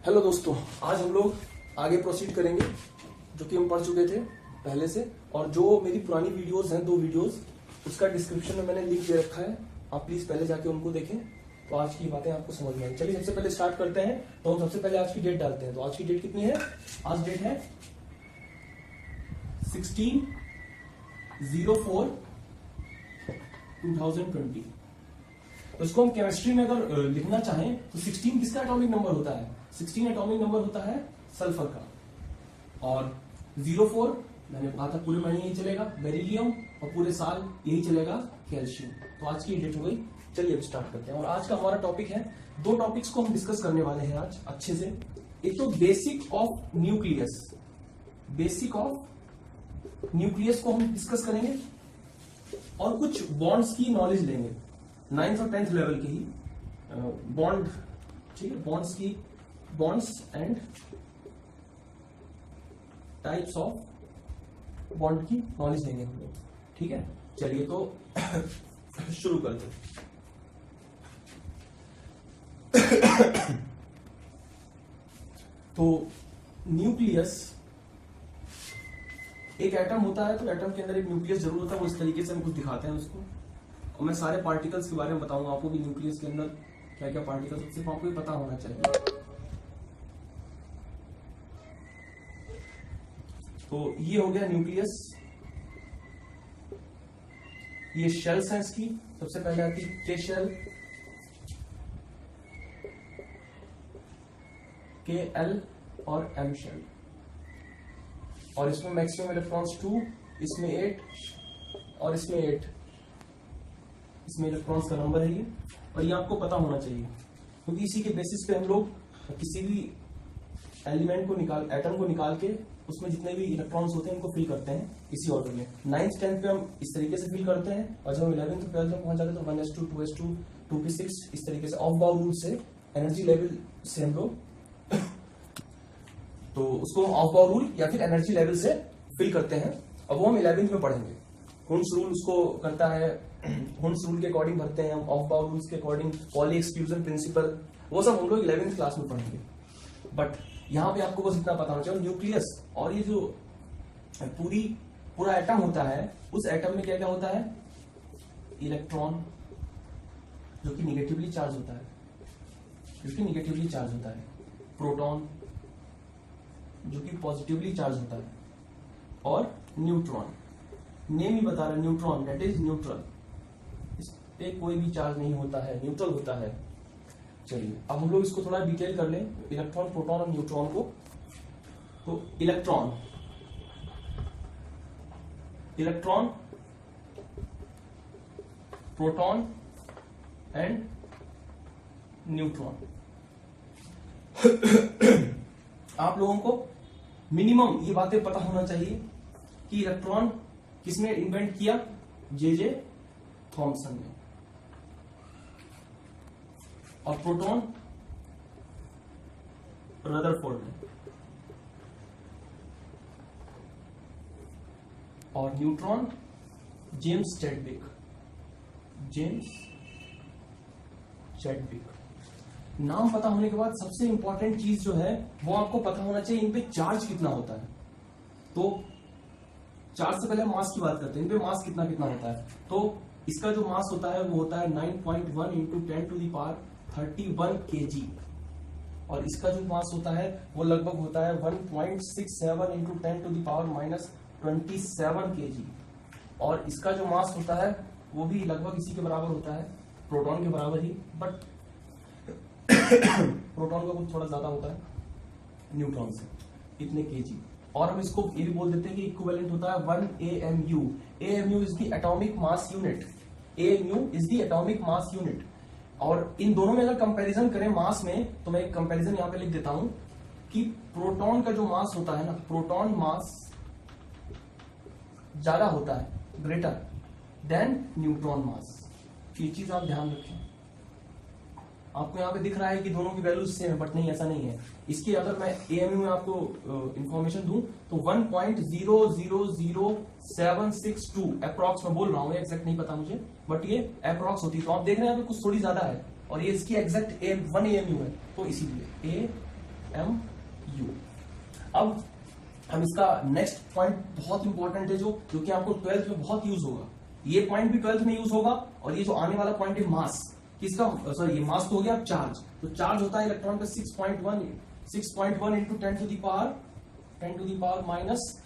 Hello दोस्तों, आज हम लोग आगे प्रोसीड करेंगे जो कि हम पढ़ चुके थे पहले से। और जो मेरी पुरानी वीडियोस हैं, 2 वीडियोस, उसका डिस्क्रिप्शन में मैंने लिंक दे रखा है, आप प्लीज पहले जाके उनको देखें तो आज की बातें आपको समझ में आएंगी। चलिए सबसे पहले स्टार्ट करते हैं। तो हम सबसे पहले आज की डेट डालते हैं। तो आज की डेट कितनी है? आज डेट है 16/04/2020। तो इसको हम केमिस्ट्री में अगर लिखना चाहें तो 16 किसका एटॉमिक नंबर होता है? 16 एटॉमिक नंबर होता है सल्फर का। और 04 मैंने कहा था पूरे महीने यही चलेगा बेरिलियम, और पूरे साल यही चलेगा कैल्शियम। तो आज की डेट हो गई। चलिए अब स्टार्ट करते हैं। और आज का हमारा टॉपिक है, 2 टॉपिक्स को हम डिस्कस करने वाले हैं आज अच्छे से। एक तो basic of nucleus, basic of nucleus को हम डिस्कस करेंगे, और कुछ बॉन्ड्स की नॉलेज लेंगे 9th और 10th लेवल की ही बॉन्ड, ठीक है, बॉन्ड्स की, bonds and types of bond की नॉलेज लेंगे हम लोग, ठीक है। चलिए तो शुरू करते हैं। तो न्यूक्लियस एक एटम होता है, तो एटम के अंदर एक न्यूक्लियस जरूर होता है। वो इस तरीके से हम कुछ दिखाते हैं उसको, और मैं सारे पार्टिकल्स के बारे में बताऊंगा आपको कि न्यूक्लियस के अंदर क्या क्या पार्टिकल्स, सिर्फ आपको ये पता होना चाहिए। तो ये हो गया न्यूक्लियस। ये शेल्स हैं इसकी। सबसे पहले आती है के शेल, के एल और एम शेल। और इसमें मैक्सिमम इलेक्ट्रॉन्स 2, इसमें 8 और इसमें 8, इसमें इलेक्ट्रॉन्स का नंबर है ये। और ये आपको पता होना चाहिए, क्योंकि इसी के बेसिस पे हम लोग किसी भी एलिमेंट को निकाल, एटम को निकाल के उसमें जितने भी इलेक्ट्रॉन्स होते हैं उनको फिल करते हैं इसी ऑर्डर में। 9th 10th पे हम इस तरीके से फिल करते हैं, और जब हम 11th 12th में पहुंच जाते हैं तो 1s2 2s2 2p6 इस तरीके से ऑफ बाउंड रूल से, एनर्जी लेवल से हम लोग तो उसको ऑफ बाउंड रूल या फिर एनर्जी लेवल से फिल करते हैं। अब वो हम 11th में पढ़ेंगे। हुन्स रूल उसको करता है, हुन्स रूल के अकॉर्डिंग भरते हैं हम, ऑफ बाउंड रूल्स के अकॉर्डिंग, पॉली एक्सक्लूजन प्रिंसिपल, वो सब हम लोग 11th क्लास में पढ़ेंगे। बट यहाँ पे आपको बस इतना पता होना चाहिए, न्यूक्लियस और ये जो पूरा एटम होता है, उस एटम में क्या क्या होता है? इलेक्ट्रॉन जो कि निगेटिवली चार्ज होता है, प्रोटॉन जो कि पॉजिटिवली चार्ज होता है, और न्यूट्रॉन, नेम ही बता रहा है न्यूट्रॉन, दैट इज न्यूट्रल। इस पे कोई भी चार्ज नहीं होता है, न्यूट्रल होता है। चलिए अब हम लोग इसको थोड़ा डिटेल कर लें, इलेक्ट्रॉन, प्रोटॉन और न्यूट्रॉन को। तो इलेक्ट्रॉन, प्रोटॉन एंड न्यूट्रॉन। आप लोगों को मिनिमम ये बातें पता होना चाहिए कि इलेक्ट्रॉन किसने इन्वेंट किया? जे थॉमसन ने। और प्रोटॉन रदरफोर्ड ने। और न्यूट्रॉन जेम्स चैडविक। नाम पता होने के बाद सबसे इंपॉर्टेंट चीज जो है वो आपको पता होना चाहिए, इन पे चार्ज कितना होता है। तो चार्ज से पहले मास की बात करते हैं, इन पे मास कितना होता है। तो इसका जो मास होता है वो होता है 9.1 इंटू 10⁻31 kg। और इसका जो मास होता है वो लगभग होता है 1.67 इंटू 10⁻27 kg। और इसका जो मास होता है वो भी लगभग इसी के बराबर होता है, प्रोटॉन के बराबर ही, बट प्रोटॉन का कुछ थोड़ा ज्यादा होता है न्यूट्रॉन से, इतने केजी। और हम इसको ये भी बोल देते हैं कि इक्विवेलेंट होता है 1 AMU। AMU is the atomic mass unit, AMU is the atomic mass unit. और इन दोनों में अगर कंपैरिजन करें मास में, तो मैं एक कंपैरिजन यहां पे लिख देता हूं कि प्रोटॉन का जो मास होता है ना, प्रोटॉन मास ज्यादा होता है, ग्रेटर देन न्यूट्रॉन मास। ये चीज आप ध्यान रखें। आपको यहाँ पे दिख रहा है कि दोनों की वैल्यूज सेम है, बट नहीं, ऐसा नहीं है। इसकी अगर मैं AMU में आपको इंफॉर्मेशन दूं तो 1.000762 अप्रॉक्स में बोल रहा हूँ, एग्जैक्ट नहीं पता मुझे, बट ये अप्रॉक्स होती है। तो आप देख रहे हैं कुछ थोड़ी ज्यादा है, और ये इसकी एग्जैक्ट 1 AMU है, तो इसीलिए MU। अब हम इसका नेक्स्ट पॉइंट बहुत इंपॉर्टेंट है जो कि आपको 12th में बहुत यूज होगा। ये पॉइंट भी 12th में यूज होगा, और ये जो आने वाला पॉइंट है मास, किसका, सॉरी ये मास तो हो गया, अब चार्ज। तो चार्ज होता है इलेक्ट्रॉन का 6.1 into 10 to the power minus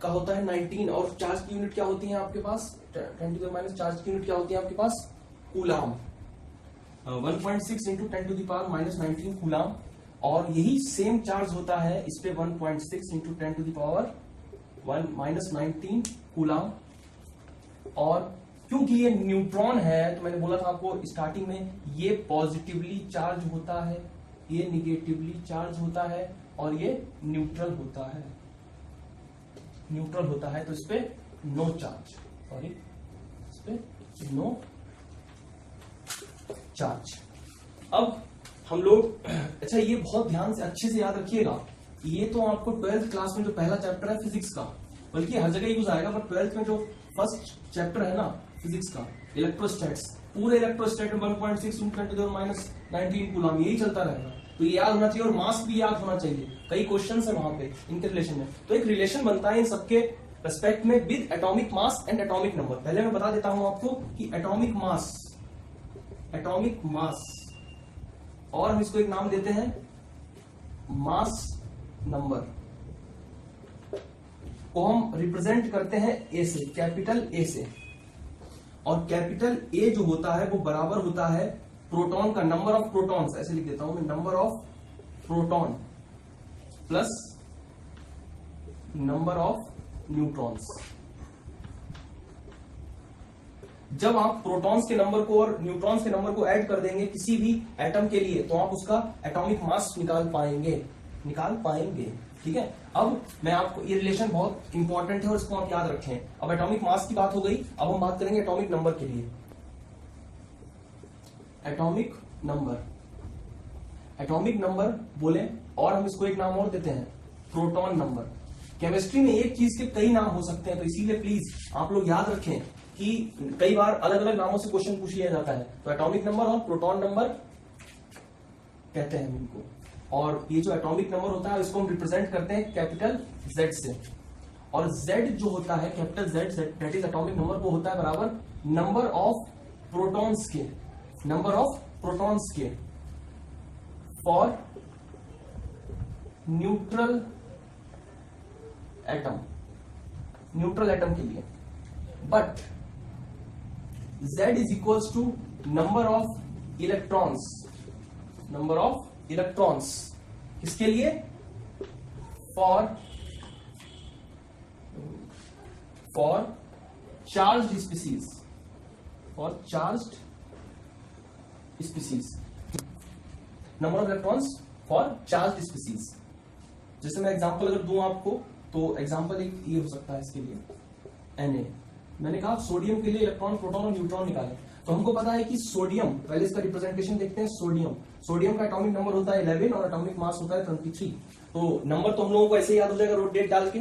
का होता है 19, और चार्ज की यूनिट क्या होती है आपके पास, 10 टू द माइनस चार्ज की यूनिट क्या होती है आपके पास, coulomb. 1.6 into 10 to the power minus 19 coulomb, और यही सेम चार्ज होता है इस पे 1.6 into 10 to the power minus 19 coulomb. और क्योंकि ये न्यूट्रॉन है, तो मैंने बोला था आपको स्टार्टिंग में, ये पॉजिटिवली चार्ज होता है, ये निगेटिवली चार्ज होता है, और ये न्यूट्रल होता है, तो इस पे नो चार्ज, सॉरी इस पे नो चार्ज। अब हम लोग, अच्छा ये बहुत ध्यान से अच्छे से याद रखिएगा, ये तो आपको 12th क्लास में जो पहला चैप्टर है फिजिक्स का, बल्कि हर जगह यूज आएगा, पर 12th में जो फर्स्ट चैप्टर है ना फिजिक्स का, इलेक्ट्रोस्टैट्स, पूरे इलेक्ट्रोस्टैट में 1.6 into 10 to the minus 19 coulomb, यही चलता रहेगा। तो ये याद होना चाहिए, और मास भी याद होना चाहिए, कई क्वेश्चन है वहां पे इनके रिलेशन में। तो एक रिलेशन बनता है इन सबके रेस्पेक्ट में with atomic mass and atomic number. पहले मैं बता देता हूं आपको कि एटॉमिक मास, और हम इसको एक नाम देते हैं मास नंबर, को हम रिप्रेजेंट करते हैं ए से, कैपिटल ए से। और कैपिटल ए जो होता है वो बराबर होता है प्रोटॉन का, नंबर ऑफ प्रोटॉन्स, ऐसे लिख देता हूं मैं, number of proton plus number of neutrons. जब आप प्रोटॉन्स के नंबर को और न्यूट्रॉन्स के नंबर को ऐड कर देंगे किसी भी एटम के लिए, तो आप उसका एटॉमिक मास निकाल पाएंगे। ठीक है, अब मैं आपको, ये रिलेशन बहुत इंपॉर्टेंट है और इसको आप याद रखें। अब एटॉमिक मास की बात हो गई, अब हम बात करेंगे एटॉमिक नंबर के लिए। एटॉमिक नंबर बोले, और हम इसको एक नाम और देते हैं, प्रोटॉन नंबर। केमिस्ट्री में एक चीज के कई नाम हो सकते हैं, तो इसीलिए प्लीज आप लोग याद रखें कि कई बार अलग अलग नामों से क्वेश्चन पूछ लिया जाता है। तो एटॉमिक नंबर और प्रोटॉन नंबर कहते हैं इनको। और ये जो एटॉमिक नंबर होता है इसको हम रिप्रेजेंट करते हैं कैपिटल Z से, और Z जो होता है capital Z, that is atomic number, वो होता है बराबर नंबर ऑफ प्रोटॉन्स के फॉर न्यूट्रल एटम के लिए। But Z is equals to number of electrons, किसके लिए, for charged species, number of electrons for charged species. जैसे मैं एग्जांपल अगर दूं आपको, तो एग्जांपल एक ये हो सकता है इसके लिए, Na। मैंने कहा सोडियम के लिए इलेक्ट्रॉन, प्रोटॉन और न्यूट्रॉन निकाले, तो हमको पता है कि सोडियम, पहले इसका रिप्रेजेंटेशन देखते हैं। सोडियम का एटॉमिक नंबर होता है 11 और एटॉमिक मास होता है 23। तो नंबर तो हम लोगों को ऐसे ही याद हो जाएगा, रोड डेट डाल के,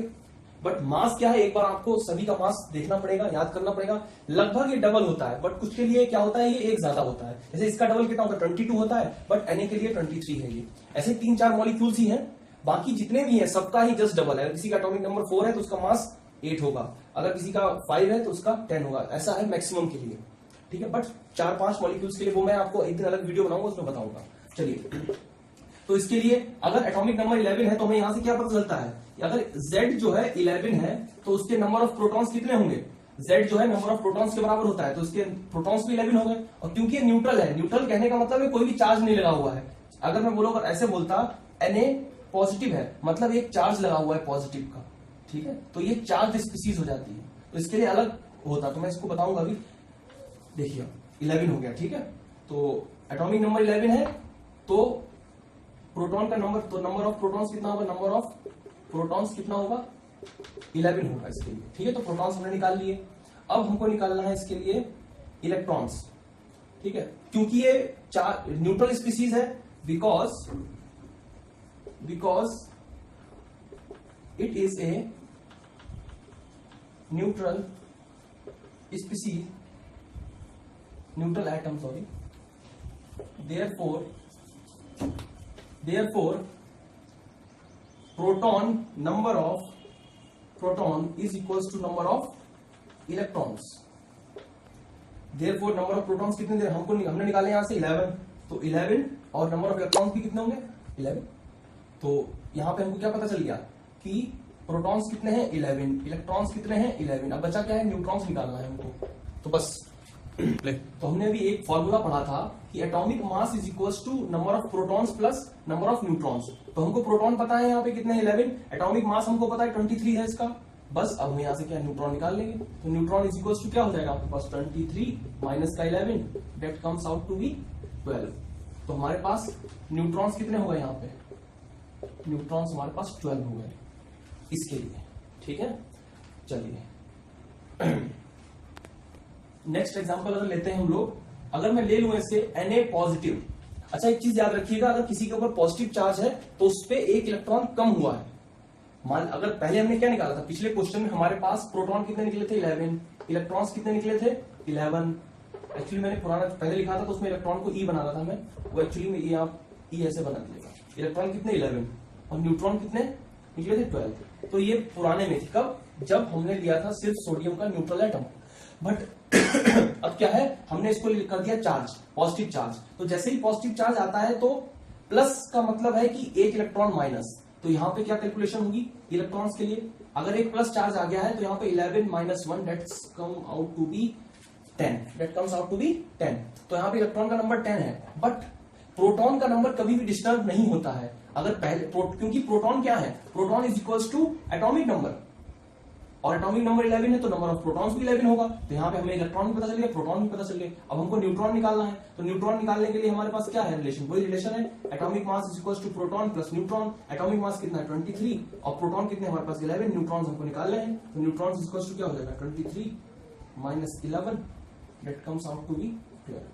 बट मास क्या है, एक बार आपको सभी का मास देखना पड़ेगा, याद करना पड़ेगा। लगभग ये डबल होता है, बट कुछ के लिए क्या होता है, ये एक ज्यादा होता है। जैसे इसका डबल कितना होता है, 22 होता है, बट Na के लिए 23 है। ये ऐसे 3-4 मॉलिक्यूल्स ही हैं, बाकी जितने भी हैं सबका ही जस्ट डबल है। किसी का एटॉमिक नंबर 4 है तो उसका मास 8 होगा, अगर किसी का 5 है तो उसका 10 होगा, ऐसा है मैक्सिमम के लिए। ठीक है, बट 4-5 मॉलिक्यूल्स के लिए वो मैं आपको एक दिन अलग वीडियो बनाऊंगा, उसमें बताऊंगा। चलिए, तो इसके लिए अगर एटॉमिक नंबर 11 है तो हमें यहां से क्या पता चलता है, अगर Z जो है 11 है तो उसके नंबर ऑफ प्रोटॉन्स कितने होंगे, Z जो है नंबर ऑफ प्रोटॉन्स के बराबर होता है, तो उसके प्रोटॉन्स भी 11 हो गए। और क्योंकि ये न्यूट्रल है, न्यूट्रल कहने का मतलब है कोई भी चार्ज नहीं लगा हुआ है। अगर मैं बोलो, अगर ऐसे बोलता Na पॉजिटिव है, मतलब एक चार्ज लगा हुआ है पॉजिटिव का, ठीक है, तो ये चार्ज स्पीसीज हो जाती है, तो इसके लिए अलग होता, तो मैं इसको बताऊंगा अभी। देखिए 11 हो गया, ठीक है, तो एटॉमिक नंबर 11 है, तो प्रोटॉन का नंबर, तो नंबर ऑफ प्रोटॉन्स कितना होगा, नंबर ऑफ प्रोटॉन्स कितना होगा, 11 होगा इसके लिए। ठीक है, तो प्रोटॉन्स हमने निकाल लिए। अब हमको निकालना है इसके लिए इलेक्ट्रॉन्स। ठीक है, क्योंकि ये न्यूट्रल स्पीसीज है, because it is a neutral species, neutral atom, sorry, therefore proton number of proton is equals to number of electrons. Therefore number of protons कितने दे हमने निकाले यहां से 11, तो 11 और नंबर ऑफ इलेक्ट्रॉन्स भी कितने होंगे 11। तो यहां पे हमको क्या पता चल गया कि प्रोटॉन्स कितने हैं 11, इलेक्ट्रॉन्स कितने हैं 11। अब बचा क्या है, न्यूट्रॉन्स निकालना है हमको। तो बस तो हमने अभी एक फॉर्मूला पढ़ा था कि atomic mass is equals to number of protons plus number of neutrons. तो हमको प्रोटॉन पता है यहाँ पे कितने 11, एटॉमिक मास हमको पता है 23 है इसका। बस अब हम यहाँ से क्या न्यूट्रॉन निकाल लेंगे। तो न्यूट्रॉन इज इक्वल्स टू क्या हो जाएगा आपके पास 23 माइनस का 11, that comes out to be 12। तो हमारे पास न्यूट्रॉन्स कितने हो गए यहाँ पे, न्यूट्रॉन्स हमारे पास 12 हो गए इसके लिए। ठीक है, चलिए नेक्स्ट एग्जांपल अगर लेते हैं हम लोग। अगर मैं ले लूं इससे Na पॉजिटिव। अच्छा एक चीज याद रखिएगा, अगर किसी के ऊपर पॉजिटिव चार्ज है तो उस पर एक इलेक्ट्रॉन कम हुआ है। मान अगर पहले हमने क्या निकाला था, पिछले क्वेश्चन में हमारे पास प्रोटॉन कितने निकले थे 11, इलेक्ट्रॉन्स कितने निकले थे 11। एक्चुअली मैंने पुराना पहले लिखा था तो उसमें इलेक्ट्रॉन को ई बनाना था मैं, वो एक्चुअली में ये आप ई ऐसे बना दीजिएगा। इलेक्ट्रॉन कितने 11 और न्यूट्रॉन कितने निकले थे 12। तो ये पुराने में थी, कब, जब हमने लिया था सिर्फ सोडियम का न्यूट्रल एटम। बट अब क्या है, हमने इसको कर दिया चार्ज, पॉजिटिव चार्ज। तो जैसे ही पॉजिटिव चार्ज आता है तो प्लस का मतलब है कि एक इलेक्ट्रॉन माइनस। तो यहाँ पे क्या कैलकुलेशन होगी इलेक्ट्रॉन्स के लिए, अगर एक प्लस चार्ज आ गया है तो यहाँ पे 11 minus 1 that's come out to be 10, that comes out to be 10। तो यहाँ पे इलेक्ट्रॉन का नंबर 10 है, बट प्रोटॉन का नंबर कभी भी डिस्टर्ब नहीं होता है। अगर पहले क्योंकि प्रोटॉन क्या है, proton is equals to atomic number, और एटॉमिक नंबर 11 है तो नंबर ऑफ प्रोटॉन्स भी 11 होगा। तो यहाँ पे हमें इलेक्ट्रॉन भी पता चल गया, प्रोटॉन भी पता चल गया। अब हमको न्यूट्रॉन निकालना है, तो न्यूट्रॉन निकालने के लिए हमारे पास क्या है रिलेशन, वही रिलेशन है atomic mass is equals to proton plus neutron. Atomic mass कितना है 23 और प्रोटॉन कितने हमारे पास 11, न्यूट्रॉन्स हमको निकालने हैं। तो न्यूट्रॉन्स इज इक्वल्स टू क्या हो जाएगा 23 minus 11, that comes out to be 12।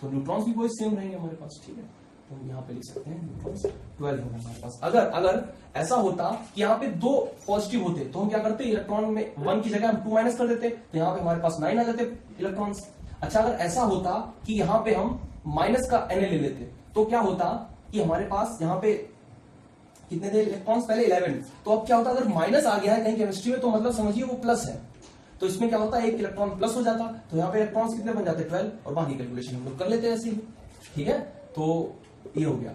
तो न्यूट्रॉन्स भी वही सेम रहेंगे हमारे पास। ठीक है, तो हम यहाँ पे लिख सकते हैं न्यूट्रॉन्स 12 होगा हमारे पास। अगर ऐसा होता कि यहाँ पे 2 पॉजिटिव होते तो हम क्या करते, इलेक्ट्रॉन में 1 की जगह हम 2 माइनस कर देते, तो यहाँ पे हमारे पास 9 आ जाते इलेक्ट्रॉन्स। अच्छा अगर ऐसा होता कि यहाँ पे हम माइनस का Na ले लेते तो क्या होता कि हमारे पास यहाँ पे कितने थे इलेक्ट्रॉन्स, पहले 11। तो अब क्या होता, अगर माइनस आ गया है कहीं केमिस्ट्री में तो मतलब समझिए वो प्लस है। तो इसमें क्या होता है, एक इलेक्ट्रॉन प्लस हो जाता, तो यहाँ पे इलेक्ट्रॉन्स कितने बन जाते 12, और बाकी कैलकुलेशन हम लोग कर लेते हैं ऐसे ही। ठीक है, तो ये हो गया।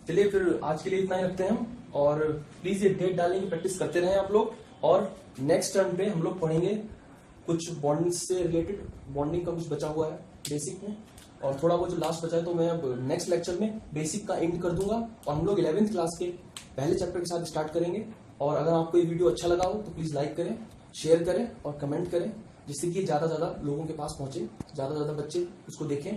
चलिए फिर आज के लिए इतना ही रखते हैं हम, और प्लीज ये डेट डालने की प्रैक्टिस करते रहें आप लोग। और नेक्स्ट टर्म पे हम लोग पढ़ेंगे कुछ बॉन्डिंग से रिलेटेड, बॉन्डिंग का कुछ बचा हुआ है बेसिक में, और थोड़ा वो जो लास्ट बचा है तो मैं अब नेक्स्ट लेक्चर में बेसिक का एंड कर दूंगा, और हम लोग 11th क्लास के पहले चैप्टर के साथ स्टार्ट करेंगे। और अगर आपको ये वीडियो अच्छा लगा हो तो प्लीज लाइक करें, शेयर करें और कमेंट करें, जिससे कि ज्यादा से ज्यादा लोगों के पास पहुंचे, ज्यादा से ज्यादा बच्चे उसको देखें